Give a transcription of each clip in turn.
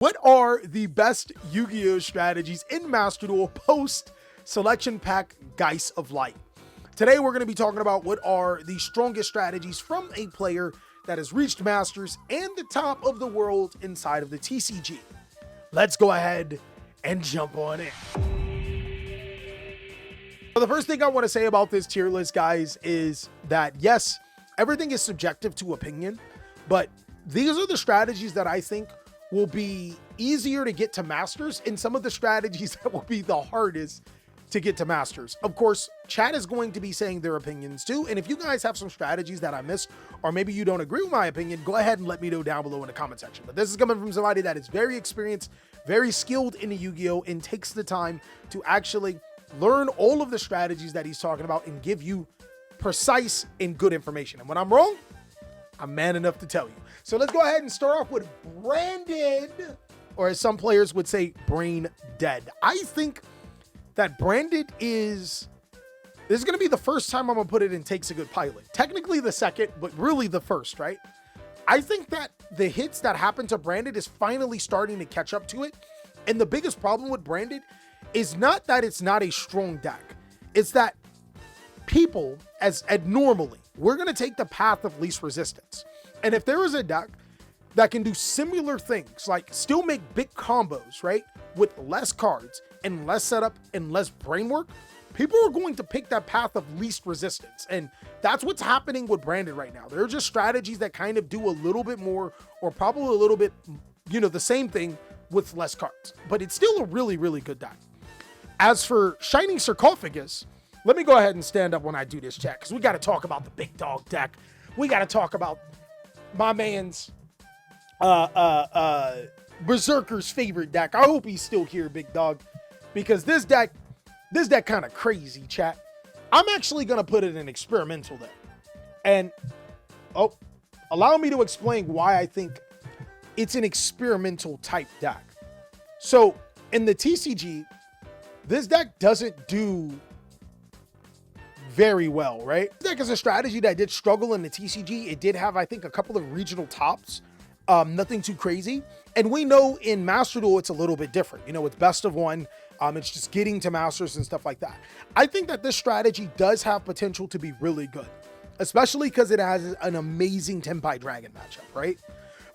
What are the best Yu-Gi-Oh strategies in Master Duel post selection pack Geas of Light? Today we're going to be talking about what are the strongest strategies from a player that has reached Masters and the top of the world inside of the TCG. Let's go ahead and jump on in. So the first thing I want to say about this tier list, guys, is that yes, everything is subjective to opinion, but these are the strategies that I think will be easier to get to Masters and some of the strategies that will be the hardest to get to Masters. Of course, chat is going to be saying their opinions too. And if you guys have some strategies that I missed, or maybe you don't agree with my opinion, go ahead and let me know down below in the comment section. But this is coming from somebody that is very experienced, very skilled in the Yu-Gi-Oh! And takes the time to actually learn all of the strategies that he's talking about and give you precise and good information. And when I'm wrong, I'm man enough to tell you. So let's go ahead and start off with Branded, or as some players would say, Brain Dead. I think that Branded this is going to be the first time I'm going to put it in Takes a Good Pilot. Technically the second, but really the first, right? I think that the hits that happen to Branded is finally starting to catch up to it. And the biggest problem with Branded is not that it's not a strong deck. It's that people, as normally, we're going to take the path of least resistance. And if there is a deck that can do similar things, like still make big combos, right, with less cards and less setup and less brain work, people are going to pick that path of least resistance. And that's what's happening with Branded right now. There are just strategies that kind of do a little bit more, or probably a little bit, the same thing with less cards. But it's still a really, really good deck. As for Shining Sarcophagus, let me go ahead and stand up when I do this chat, because we got to talk about the big dog deck. We got to talk about my man's Berserker's favorite deck. I hope he's still here, big dog, because this deck kind of crazy, chat. I'm actually going to put it in experimental deck. And allow me to explain why I think it's an experimental type deck. So in the TCG, this deck doesn't do very well, right? This deck is a strategy that did struggle in the TCG. It did have, I think, a couple of regional tops, nothing too crazy. And we know in Master Duel, it's a little bit different. It's best of one. It's just getting to Masters and stuff like that. I think that this strategy does have potential to be really good, especially because it has an amazing Tenpai Dragon matchup, right?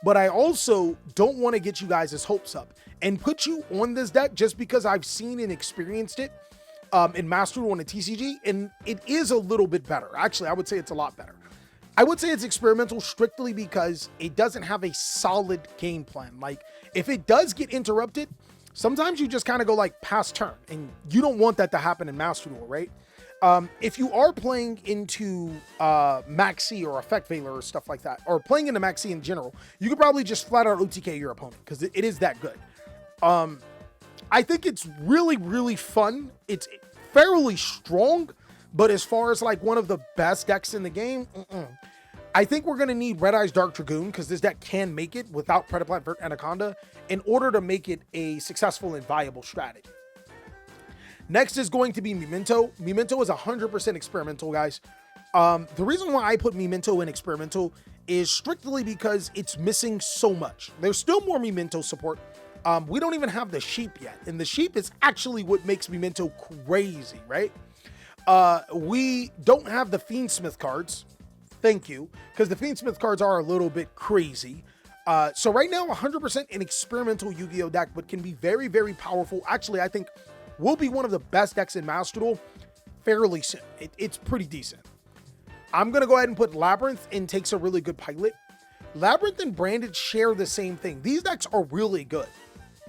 But I also don't want to get you guys' hopes up and put you on this deck just because I've seen and experienced it in Master Duel on the TCG, and it is a little bit better. Actually, I would say it's a lot better. I would say it's experimental strictly because it doesn't have a solid game plan. Like, if it does get interrupted, sometimes you just kind of go like past turn, and you don't want that to happen in Master Duel, right? If you are playing into Maxi or Effect Veiler or stuff like that, or playing into Maxi in general, you could probably just flat out OTK your opponent because it is that good. I think it's really, really fun. It's fairly strong, but as far as like one of the best decks in the game, I think we're going to need Red Eyes Dark Dragoon, because this deck can make it without Predaplant Vert Anaconda in order to make it a successful and viable strategy. Next is going to be Memento. Memento is 100% experimental, guys. The reason why I put Memento in experimental is strictly because it's missing so much. There's still more Memento support. We don't even have the sheep yet, and the sheep is actually what makes Memento crazy, right? We don't have the Fiendsmith cards. Thank you, because the Fiendsmith cards are a little bit crazy. So right now, 100% an experimental Yu-Gi-Oh deck, but can be very, very powerful. Actually, I think will be one of the best decks in Master Duel fairly soon. It's pretty decent. I'm going to go ahead and put Labyrinth in Takes a Really Good Pilot. Labyrinth and Branded share the same thing. These decks are really good.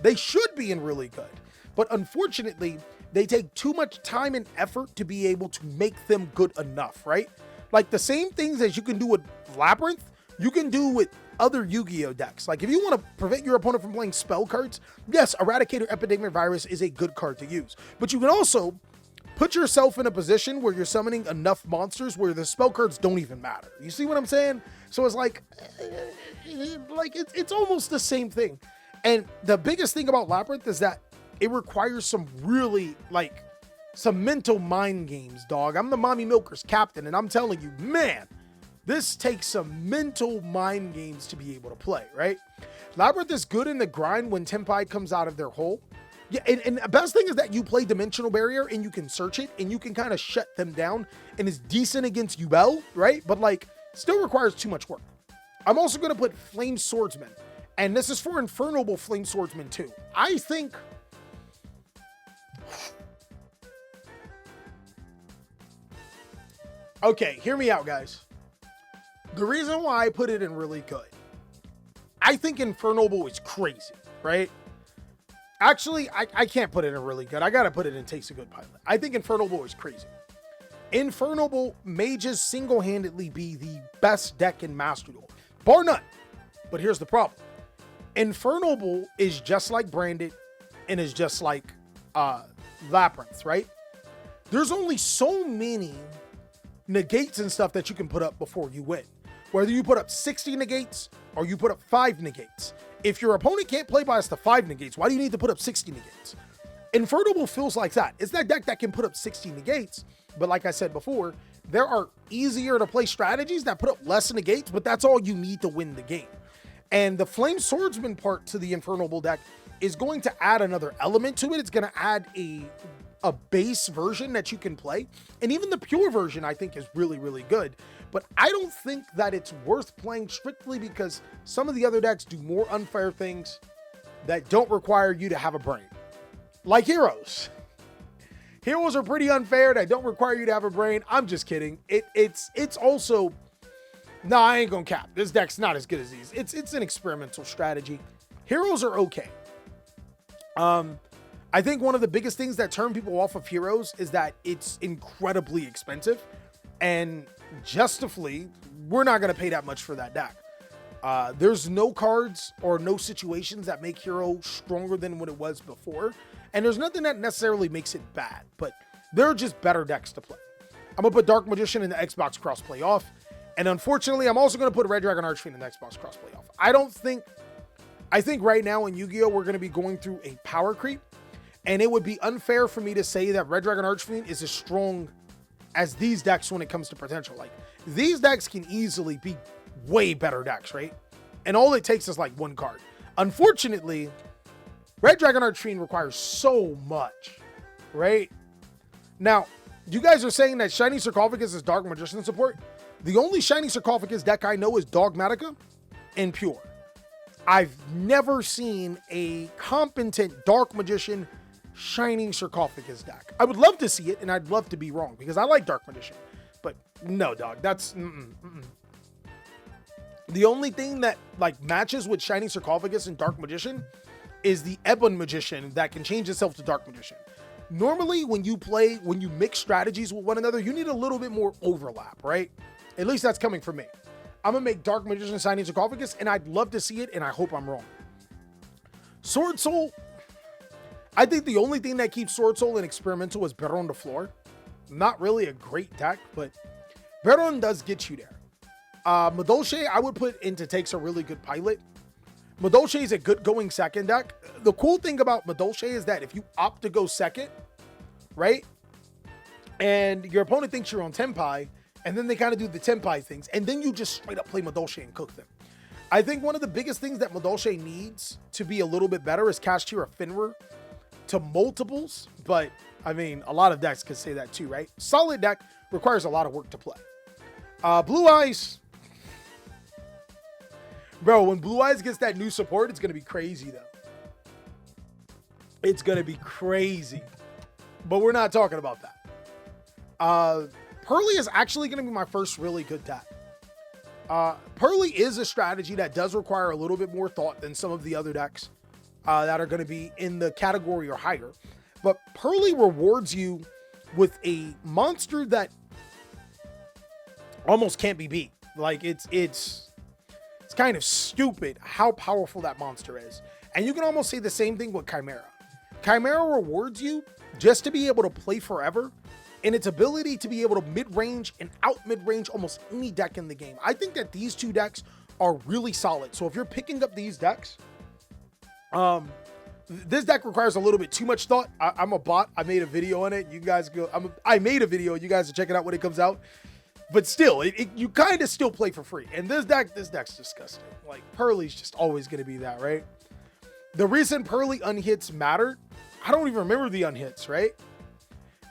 They should be in really good, but unfortunately, they take too much time and effort to be able to make them good enough, right? Like the same things as you can do with Labyrinth, you can do with other Yu-Gi-Oh decks. Like if you want to prevent your opponent from playing spell cards, yes, Eradicator Epidemic Virus is a good card to use, but you can also put yourself in a position where you're summoning enough monsters where the spell cards don't even matter. You see what I'm saying? So it's like it's almost the same thing. And the biggest thing about Labyrinth is that it requires some really, some mental mind games, dog. I'm the Mommy Milkers captain, and I'm telling you, man, This takes some mental mind games to be able to play, right? Labyrinth is good in the grind when Tempai comes out of their hole. Yeah, and the best thing is that you play Dimensional Barrier and you can search it and you can kind of shut them down, and it's decent against Yubel, right? But like, still requires too much work. I'm also going to put Flame Swordsman, and this is for Infernoble Flame Swordsman too. I think... Okay, hear me out, guys. The reason why I put it in really good, I think Infernoble is crazy, right? Actually, I can't put it in really good. I got to put it in Takes a Good Pilot. I think Infernoble is crazy. Infernoble may just single-handedly be the best deck in Master Duel, bar none. But here's the problem. Infernoble is just like Branded and is just like Labyrinth, right? There's only so many negates and stuff that you can put up before you win. Whether you put up 60 negates or you put up 5 negates. If your opponent can't play past the 5 negates, why do you need to put up 60 negates? Infernoble feels like that. It's that deck that can put up 60 negates, but like I said before, there are easier to play strategies that put up less negates, but that's all you need to win the game. And the Flame Swordsman part to the Infernoble deck is going to add another element to it. It's going to add a base version that you can play. And even the pure version, I think, is really, really good. But I don't think that it's worth playing strictly because some of the other decks do more unfair things that don't require you to have a brain. Like Heroes. Heroes are pretty unfair that don't require you to have a brain. I'm just kidding. It's also... Nah, I ain't gonna cap. This deck's not as good as these. It's an experimental strategy. Heroes are okay. I think one of the biggest things that turn people off of Heroes is that it's incredibly expensive. And justifully, we're not going to pay that much for that deck. There's no cards or no situations that make Hero stronger than what it was before. And there's nothing that necessarily makes it bad, but there are just better decks to play. I'm going to put Dark Magician in the Xbox Crossplay off. And unfortunately, I'm also going to put Red Dragon Archfiend in the Xbox Crossplay off. I think right now in Yu-Gi-Oh! We're going to be going through a power creep. And it would be unfair for me to say that Red Dragon Archfiend is as strong as these decks when it comes to potential. Like, these decks can easily be way better decks, right? And all it takes is like one card. Unfortunately, Red Dragon Archfiend requires so much, right? Now, you guys are saying that Shiny Sarcophagus is Dark Magician support. The only Shiny Sarcophagus deck I know is Dogmatica and Pure. I've never seen a competent Dark Magician Shining Sarcophagus deck. I would love to see it, and I'd love to be wrong, because I like Dark Magician. But no, dog, that's... The only thing that like matches with Shining Sarcophagus and Dark Magician is the Ebon Magician that can change itself to Dark Magician. Normally, when you mix strategies with one another, you need a little bit more overlap, right? At least that's coming from me. I'm going to make Dark Magician Shining Sarcophagus, and I'd love to see it, and I hope I'm wrong. Sword Soul... I think the only thing that keeps Sword Soul and Experimental is Baron the Floor. Not really a great deck, but Baron does get you there. Madolche, I would put into Takes a Really Good Pilot. Madolche is a good going second deck. The cool thing about Madolche is that if you opt to go second, right, and your opponent thinks you're on Tempai, and then they kind of do the Tempai things, and then you just straight up play Madolche and cook them. I think one of the biggest things that Madolche needs to be a little bit better is cast here a Finra to multiples, but I mean, a lot of decks could say that too, right? Solid deck, requires a lot of work to play. Blue Eyes. Bro, when Blue Eyes gets that new support, it's going to be crazy, though. It's going to be crazy. But we're not talking about that. Purrely is actually going to be my first really good deck. Purrely is a strategy that does require a little bit more thought than some of the other decks that are going to be in the category or higher. But Purrely rewards you with a monster that almost can't be beat. Like, it's kind of stupid how powerful that monster is. And you can almost say the same thing with Chimera. Chimera rewards you just to be able to play forever, and its ability to be able to mid-range and out-mid-range almost any deck in the game. I think that these two decks are really solid. So if you're picking up these decks, this deck requires a little bit too much thought. I'm a bot. I made a video on it. You guys go. I made a video. You guys will check it out when it comes out. But still, you kind of still play for free. And this deck's disgusting. Like, Purrely's just always going to be that, right? The reason Purrely unhits mattered, I don't even remember the unhits, right?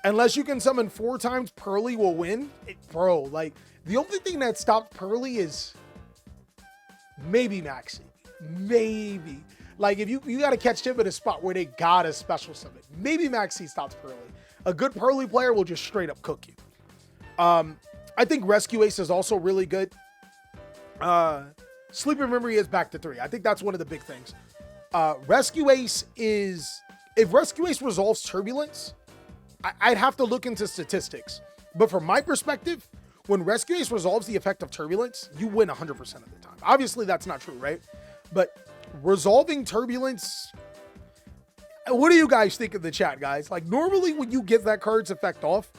Unless you can summon 4 times, Purrely will win. Bro, like, the only thing that stopped Purrely is maybe Maxi. Maybe. Like, if you got to catch him at a spot where they got a special summon. Maybe Maxi stops Purrely. A good Purrely player will just straight up cook you. I think Rescue Ace is also really good. Sleeping Memory is back to 3. I think that's one of the big things. Rescue Ace is... If Rescue Ace resolves Turbulence, I'd have to look into statistics. But from my perspective, when Rescue Ace resolves the effect of Turbulence, you win 100% of the time. Obviously, that's not true, right? But resolving Turbulence... What do you guys think in the chat, guys? Like, normally when you get that card's effect off,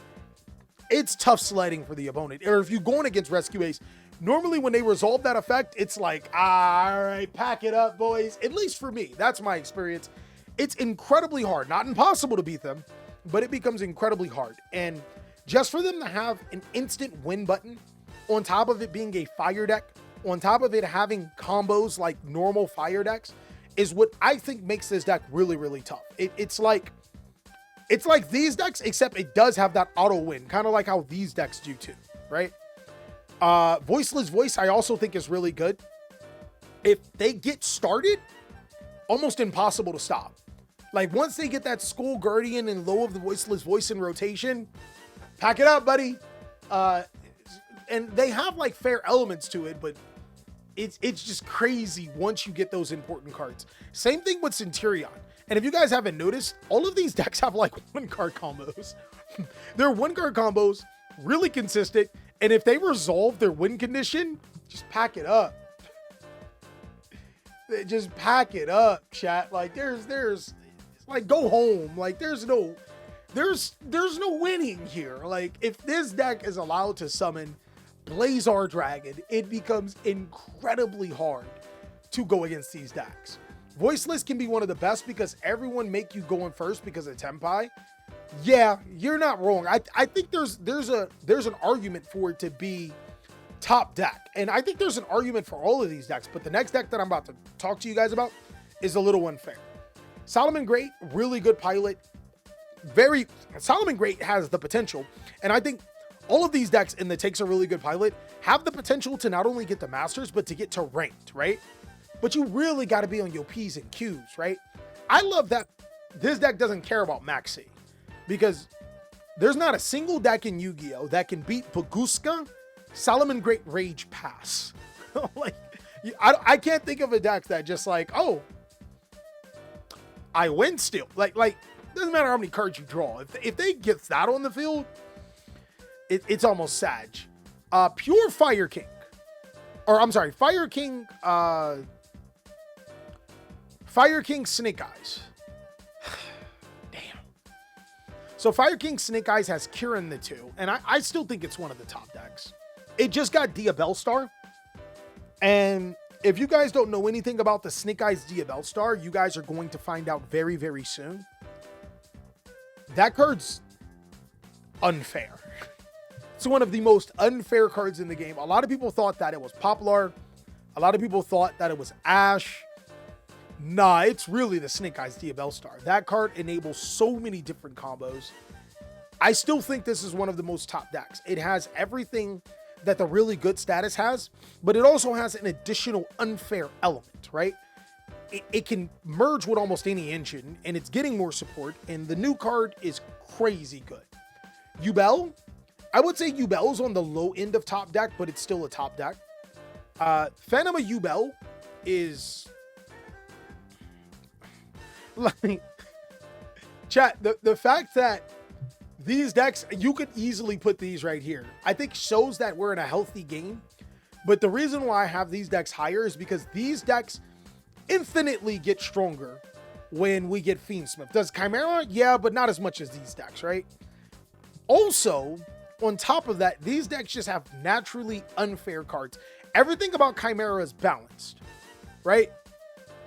it's tough sledding for the opponent. Or if you're going against Rescue Ace, normally when they resolve that effect, it's like, all right, pack it up, boys. At least for me, that's my experience. It's incredibly hard, not impossible to beat them, but it becomes incredibly hard. And just for them to have an instant win button, on top of it being a fire deck, on top of it having combos like normal fire decks, is what I think makes this deck really, really tough. It's like these decks, except it does have that auto win, kind of like how these decks do too, right? Voiceless Voice, I also think is really good. If they get started, almost impossible to stop. Like, once they get that Skull Guardian and Low of the Voiceless Voice in rotation, pack it up, buddy. And they have like fair elements to it, but it's just crazy once you get those important cards. Same thing with Centurion. And if you guys haven't noticed, all of these decks have like 1-card combos. They're 1-card combos, really consistent. And if they resolve their win condition, just pack it up. Just pack it up, chat. Like, there's like, go home. Like, there's no winning here. Like, if this deck is allowed to summon Blazar Dragon, it becomes incredibly hard to go against these decks. Voiceless can be one of the best because everyone make you go in first because of Tempai. Yeah, you're not wrong. I think there's an argument for it to be top deck. And I think there's an argument for all of these decks, but the next deck that I'm about to talk to you guys about is a little unfair. Salamangreat, really good pilot. Salamangreat has the potential, and I think all of these decks in the takes a really good pilot have the potential to not only get the Masters, but to get to ranked, right? But you really got to be on your P's and Q's, right? I love that this deck doesn't care about Maxi, because there's not a single deck in Yu-Gi-Oh! That can beat Baguska, Salamangreat Rage Pass. Like, I can't think of a deck that just like, oh, I win still. Like, doesn't matter how many cards you draw. If they get that on the field, it's almost sad. Pure Fire King. Or, I'm sorry, Fire King Snake Eyes. Damn. So Fire King Snake Eyes has Kirin the 2, and I still think it's one of the top decks. It just got Diabellstar, and if you guys don't know anything about the Snake Eyes Diabellstar, you guys are going to find out very, very soon. That card's unfair. It's one of the most unfair cards in the game. A lot of people thought that it was Poplar. A lot of people thought that it was Ash. Nah, it's really the Snake Eyes Diabellstar. That card enables so many different combos. I still think this is one of the most top decks. It has everything that the really good status has, but it also has an additional unfair element, right? It can merge with almost any engine, and it's getting more support, and the new card is crazy good. Yubel, I would say Yubel's on the low end of top deck, but it's still a top deck. Phantom of Yubel is... like, chat, the fact that these decks, you could easily put these right here, I think shows that we're in a healthy game. But the reason why I have these decks higher is because these decks infinitely get stronger when we get Fiendsmith. Does Chimera? Yeah, but not as much as these decks, right? Also, on top of that, these decks just have naturally unfair cards. Everything about Chimera is balanced, right?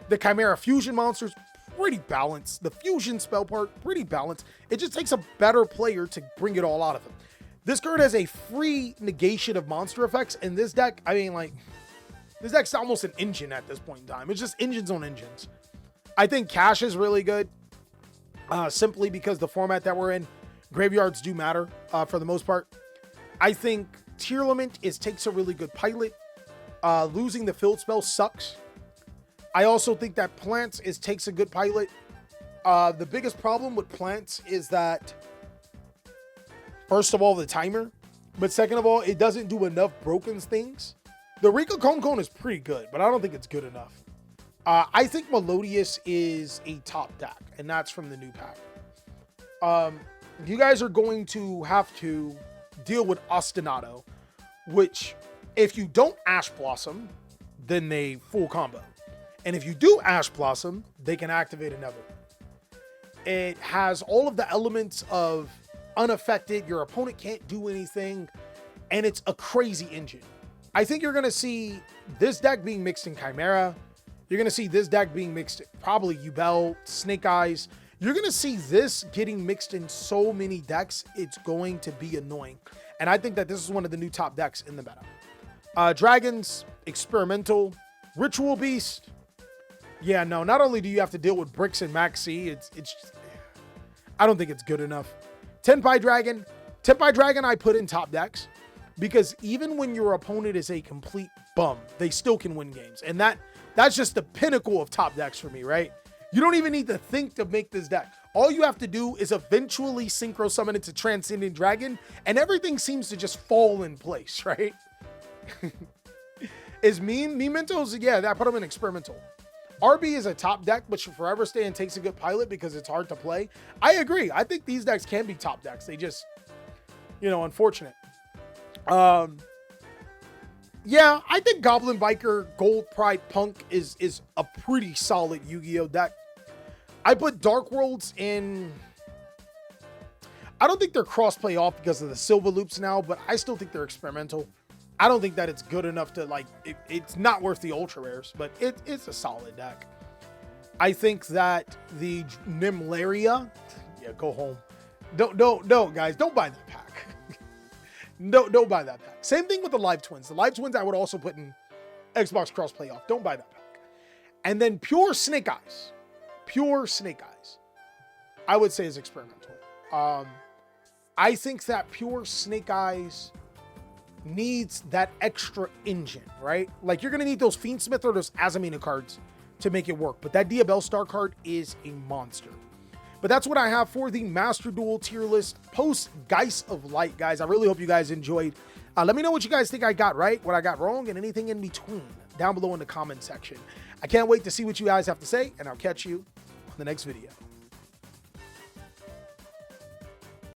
The Chimera fusion monsters, pretty balanced. The fusion spell part, pretty balanced. It just takes a better player to bring it all out of them. This card has a free negation of monster effects, and this deck, I mean, like, this deck's almost an engine at this point in time. It's just engines on engines. I think cash is really good, simply because the format that we're in, graveyards do matter for the most part. I think Tearlament takes a really good pilot. Losing the field spell sucks. I also think that Plants takes a good pilot. The biggest problem with Plants is that, first of all, the timer, but second of all, it doesn't do enough broken things. The Rika Cone is pretty good, but I don't think it's good enough. I think Melodious is a top deck, and that's from the new pack. You guys are going to have to deal with Ostinato, which, if you don't Ash Blossom, then they full combo. And if you do Ash Blossom, they can activate another one. It has all of the elements of unaffected, your opponent can't do anything, and it's a crazy engine. I think you're going to see this deck being mixed in Chimera. You're going to see this deck being mixed, probably Yubel, Snake Eyes. You're going to see this getting mixed in so many decks, it's going to be annoying. And I think that this is one of the new top decks in the meta. Dragons, Experimental, Ritual Beast. Yeah, no, not only do you have to deal with Bricks and Maxi, it's just, I don't think it's good enough. Tenpai Dragon I put in top decks because even when your opponent is a complete bum, they still can win games. And that's just the pinnacle of top decks for me, right? You don't even need to think to make this deck. All you have to do is eventually synchro summon it to Transcendent Dragon, and everything seems to just fall in place, right? Is Mementos? Yeah, I put them in Experimental. RB is a top deck, but should forever stay and takes a good pilot because it's hard to play. I agree. I think these decks can be top decks. They just, unfortunate. Yeah, I think Goblin Biker, Gold Pride Punk is a pretty solid Yu-Gi-Oh deck. I put Dark Worlds in. I don't think they're crossplay off because of the Silver Loops now, but I still think they're experimental. I don't think that it's good enough to it's not worth the ultra rares, but it's a solid deck. I think that the Nimlaria, yeah, go home. Don't guys, don't buy that pack. Don't buy that pack. Same thing with the Live Twins. The Live Twins I would also put in Xbox crossplay off. Don't buy that pack. And then Pure Snake Eyes. Pure Snake Eyes, I would say is experimental. I think that Pure Snake Eyes needs that extra engine, right? Like you're going to need those Fiendsmith or those Azamina cards to make it work. But that Diabell Star card is a monster. But that's what I have for the Master Duel tier list post Geas of Light, guys. I really hope you guys enjoyed. Let me know what you guys think I got right, what I got wrong, and anything in between down below in the comment section. I can't wait to see what you guys have to say, and I'll catch you on the next video.